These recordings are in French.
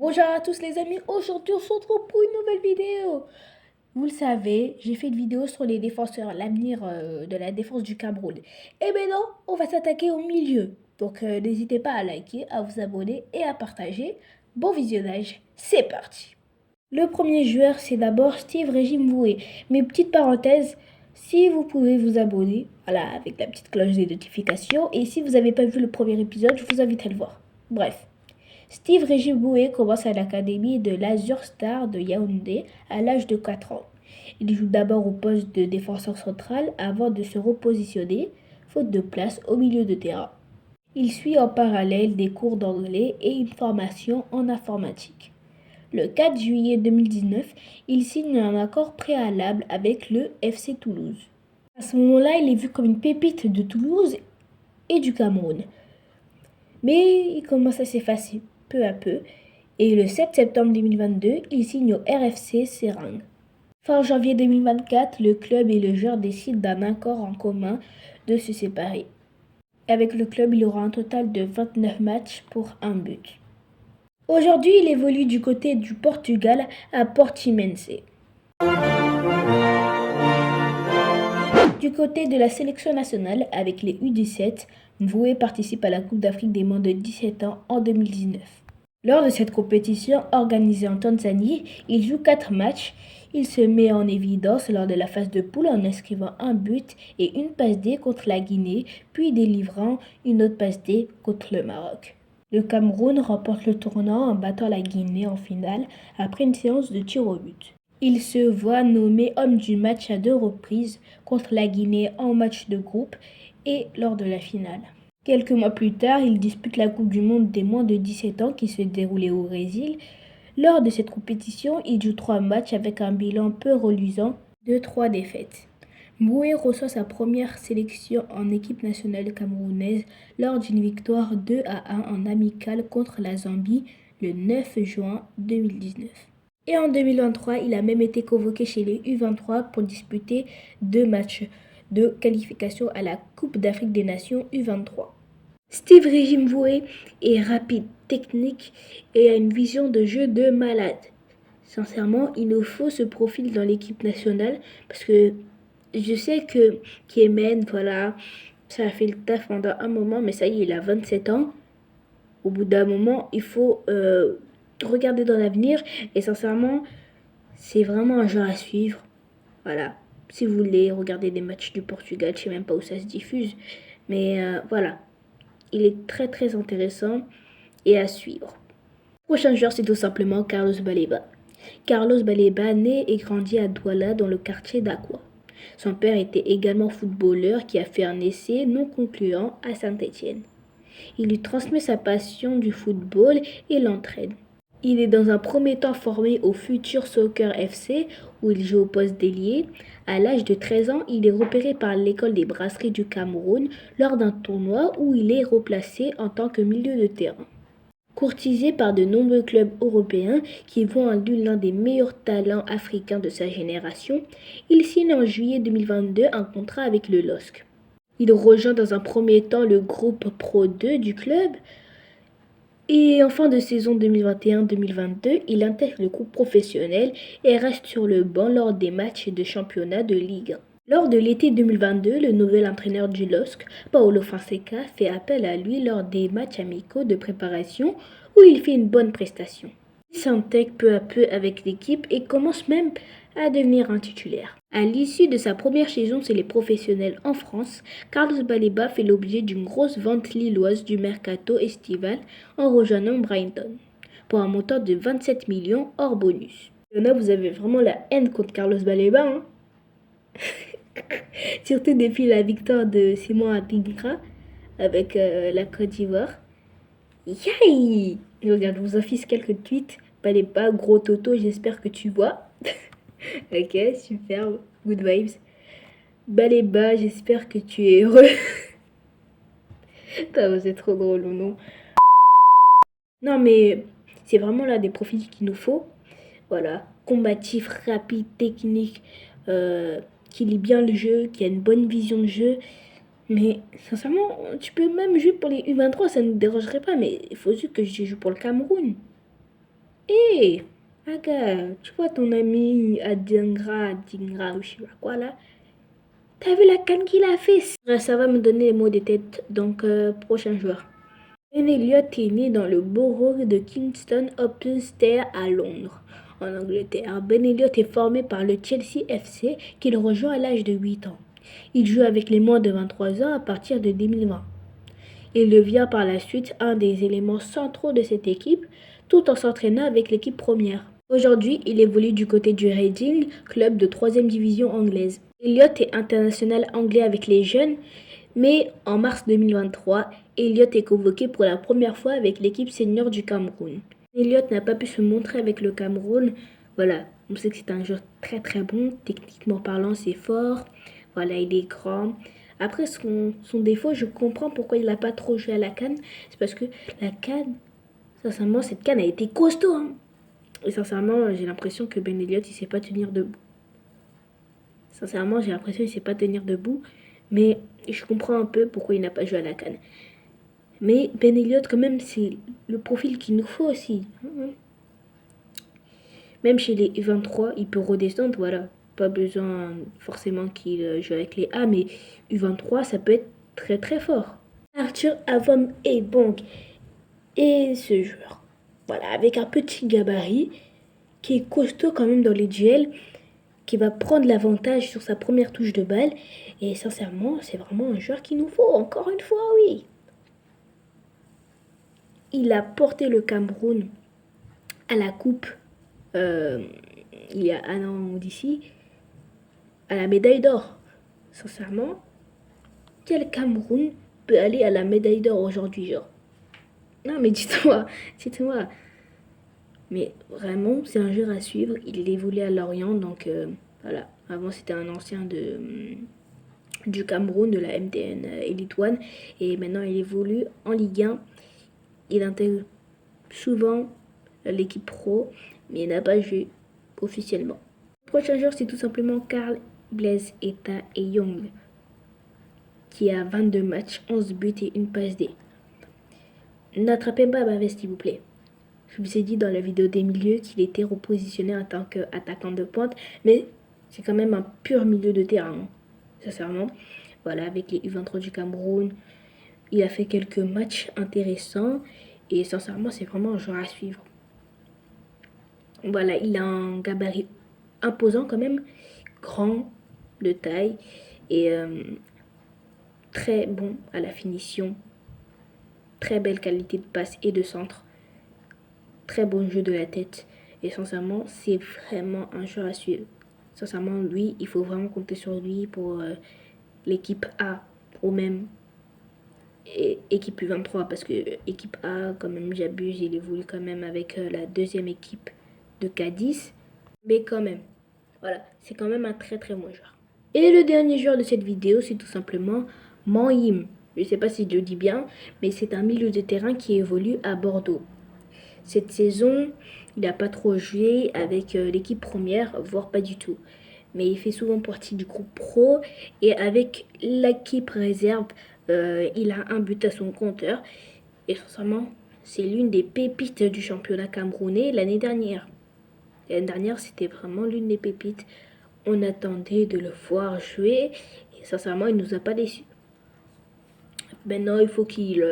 Bonjour à tous les amis, aujourd'hui on se retrouve pour une nouvelle vidéo. Vous le savez, j'ai fait une vidéo sur les défenseurs, l'avenir de la défense du Cameroun. Et maintenant, on va s'attaquer au milieu. Donc n'hésitez pas à liker, à vous abonner et à partager. Bon visionnage, c'est parti. Le premier joueur, c'est d'abord Steve Régime Voué. Mais petite parenthèse, si vous pouvez vous abonner, voilà, avec la petite cloche des notifications. Et si vous n'avez pas vu le premier épisode, je vous invite à le voir. Bref. Steve Régis-Boué commence à l'académie de l'Azur Star de Yaoundé à l'âge de 4 ans. Il joue d'abord au poste de défenseur central avant de se repositionner, faute de place, au milieu de terrain. Il suit en parallèle des cours d'anglais et une formation en informatique. Le 4 juillet 2019, il signe un accord préalable avec le FC Toulouse. À ce moment-là, il est vu comme une pépite de Toulouse et du Cameroun. Mais il commence à s'effacer peu à peu et le 7 septembre 2022, il signe au RFC Serang. Fin janvier 2024, le club et le joueur décident d'un accord en commun de se séparer. Avec le club, il aura un total de 29 matchs pour un but. Aujourd'hui, il évolue du côté du Portugal à Portimonense. Du côté de la sélection nationale, avec les U17, Mvoué participe à la Coupe d'Afrique des moins de 17 ans en 2019. Lors de cette compétition organisée en Tanzanie, il joue 4 matchs. Il se met en évidence lors de la phase de poule en inscrivant un but et une passe D contre la Guinée, puis délivrant une autre passe D contre le Maroc. Le Cameroun remporte le tournoi en battant la Guinée en finale après une séance de tirs au but. Il se voit nommé homme du match à 2 reprises contre la Guinée en match de groupe et lors de la finale. Quelques mois plus tard, il dispute la Coupe du monde des moins de 17 ans qui se déroulait au Brésil. Lors de cette compétition, il joue 3 matchs avec un bilan peu reluisant de 3 défaites. Moué reçoit sa première sélection en équipe nationale camerounaise lors d'une victoire 2-1 en amical contre la Zambie le 9 juin 2019. Et en 2023, il a même été convoqué chez les U23 pour disputer 2 matchs de qualification à la Coupe d'Afrique des Nations U23. Steve Régime-Voué est rapide, technique et a une vision de jeu de malade. Sincèrement, il nous faut ce profil dans l'équipe nationale parce que je sais que Kémen, voilà, ça a fait le taf pendant un moment, mais ça y est, il a 27 ans. Au bout d'un moment, il faut regarder dans l'avenir et sincèrement, c'est vraiment un joueur à suivre. Voilà. Si vous voulez regarder des matchs du Portugal, je sais même pas où ça se diffuse, mais voilà. Il est très très intéressant et à suivre. Prochain joueur, c'est tout simplement Carlos Baleba. Carlos Baleba naît et grandit à Douala dans le quartier d'Aqua. Son père était également footballeur qui a fait un essai non concluant à Saint-Étienne. Il lui transmet sa passion du football et l'entraîne. Il est dans un premier temps formé au Futur Soccer FC où il joue au poste d'ailier. À l'âge de 13 ans, il est repéré par l'école des brasseries du Cameroun lors d'un tournoi où il est replacé en tant que milieu de terrain. Courtisé par de nombreux clubs européens qui voient en lui l'un des meilleurs talents africains de sa génération, il signe en juillet 2022 un contrat avec le LOSC. Il rejoint dans un premier temps le groupe Pro 2 du club. Et en fin de saison 2021-2022, il intègre le groupe professionnel et reste sur le banc lors des matchs de championnat de Ligue 1. Lors de l'été 2022, le nouvel entraîneur du LOSC, Paulo Fonseca, fait appel à lui lors des matchs amicaux de préparation où il fait une bonne prestation. Il s'intègre peu à peu avec l'équipe et commence même à devenir un titulaire. À l'issue de sa première saison chez les professionnels en France, Carlos Baleba fait l'objet d'une grosse vente lilloise du mercato estival en rejoignant Brighton, pour un montant de 27 millions hors bonus. Il y en a, vous avez vraiment la haine contre Carlos Baleba, hein. Surtout depuis la victoire de Simon Adingra avec la Côte d'Ivoire. Yay! Regarde, je vous affiche quelques tweets. Baleba, gros Toto, j'espère que tu vois. Ok, super, good vibes. Baleba, j'espère que tu es heureux. C'est trop drôle, non? Non, mais c'est vraiment là des profils qu'il nous faut. Voilà, combatif, rapide, technique, qui lit bien le jeu, qui a une bonne vision de jeu. Mais sincèrement, tu peux même jouer pour les U23, ça ne nous dérangerait pas. Mais il faut juste que je joue pour le Cameroun. Hé, Aga, tu vois ton ami Adingra, ou je sais pas quoi là. T'as vu la canne qu'il a fait? Ça va me donner les mots de tête. Donc, prochain joueur. Ben Elliott est né dans le borough de Kingston upon Stairs à Londres, en Angleterre. Ben Elliott est formé par le Chelsea FC qu'il rejoint à l'âge de 8 ans. Il joue avec les moins de 23 ans à partir de 2020. Il devient par la suite un des éléments centraux de cette équipe, tout en s'entraînant avec l'équipe première. Aujourd'hui, il évolue du côté du Reading, club de 3e division anglaise. Elliott est international anglais avec les jeunes, mais en mars 2023, Elliott est convoqué pour la première fois avec l'équipe senior du Cameroun. Elliott n'a pas pu se montrer avec le Cameroun. Voilà, on sait que c'est un joueur très très bon, techniquement parlant, c'est fort. Voilà, il est grand. Après, son défaut, je comprends pourquoi il n'a pas trop joué à la CAN. C'est parce que la CAN, sincèrement, cette CAN a été costaud. Hein. Et sincèrement, j'ai l'impression que Ben Elliott, il sait pas tenir debout. Sincèrement, j'ai l'impression qu'il sait pas tenir debout. Mais je comprends un peu pourquoi il n'a pas joué à la CAN. Mais Ben Elliott, quand même, c'est le profil qu'il nous faut aussi. Même chez les 23, il peut redescendre, voilà. Pas besoin forcément qu'il joue avec les A, mais U23, ça peut être très très fort. Arthur Avom est bon. Et ce joueur, voilà, avec un petit gabarit, qui est costaud quand même dans les duels, qui va prendre l'avantage sur sa première touche de balle. Et sincèrement, c'est vraiment un joueur qu'il nous faut, encore une fois, oui. Il a porté le Cameroun à la coupe il y a un an d'ici, à la médaille d'or. Sincèrement, quel Cameroun peut aller à la médaille d'or aujourd'hui, genre? Non, mais dites-moi. Mais vraiment, c'est un joueur à suivre. Il évolue à Lorient, donc voilà. Avant, c'était un ancien du Cameroun, de la MTN Elite One. Et maintenant, il évolue en Ligue 1. Il intègre souvent l'équipe pro, mais il n'a pas joué officiellement. Le prochain joueur, c'est tout simplement Karl Blaise Eta et Young, qui a 22 matchs, 11 buts et une passe D. N'attrapez pas Bavet, s'il vous plaît. Je vous ai dit dans la vidéo des milieux qu'il était repositionné en tant qu'attaquant de pointe, mais c'est quand même un pur milieu de terrain, hein, sincèrement. Voilà, avec les U23 du Cameroun, il a fait quelques matchs intéressants et sincèrement, c'est vraiment un joueur à suivre. Voilà, il a un gabarit imposant quand même, grand de taille et très bon à la finition, très belle qualité de passe et de centre, très bon jeu de la tête et sincèrement c'est vraiment un joueur à suivre. Sincèrement lui, il faut vraiment compter sur lui pour l'équipe A ou même équipe U23 parce que équipe A quand même j'abuse, il évolue quand même avec la deuxième équipe de Cadiz, mais quand même, voilà, c'est quand même un très très bon joueur. Et le dernier joueur de cette vidéo, c'est tout simplement Manhim. Je ne sais pas si je le dis bien, mais c'est un milieu de terrain qui évolue à Bordeaux. Cette saison, il n'a pas trop joué avec l'équipe première, voire pas du tout. Mais il fait souvent partie du groupe pro et avec l'équipe réserve, il a un but à son compteur. Et sincèrement, c'est l'une des pépites du championnat camerounais l'année dernière. L'année dernière, c'était vraiment l'une des pépites. On attendait de le voir jouer et sincèrement, il ne nous a pas déçus. Maintenant, il faut qu'il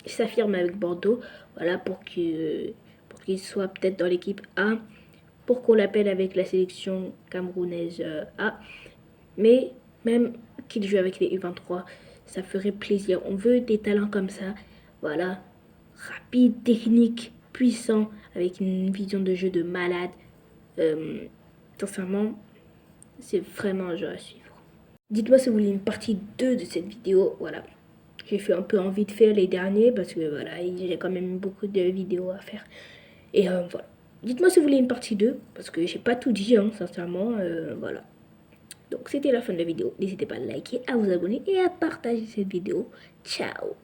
s'affirme avec Bordeaux, voilà, pour qu'il soit peut-être dans l'équipe A, pour qu'on l'appelle avec la sélection camerounaise A. Mais même qu'il joue avec les U23, ça ferait plaisir. On veut des talents comme ça, voilà, rapide, technique, puissant, avec une vision de jeu de malade. Sincèrement, c'est vraiment un jeu à suivre. Dites-moi si vous voulez une partie 2 de cette vidéo, voilà. J'ai fait un peu envie de faire les derniers parce que voilà, j'ai quand même beaucoup de vidéos à faire. Et voilà. Dites-moi si vous voulez une partie 2 parce que j'ai pas tout dit, hein, sincèrement, voilà. Donc c'était la fin de la vidéo. N'hésitez pas à liker, à vous abonner et à partager cette vidéo. Ciao!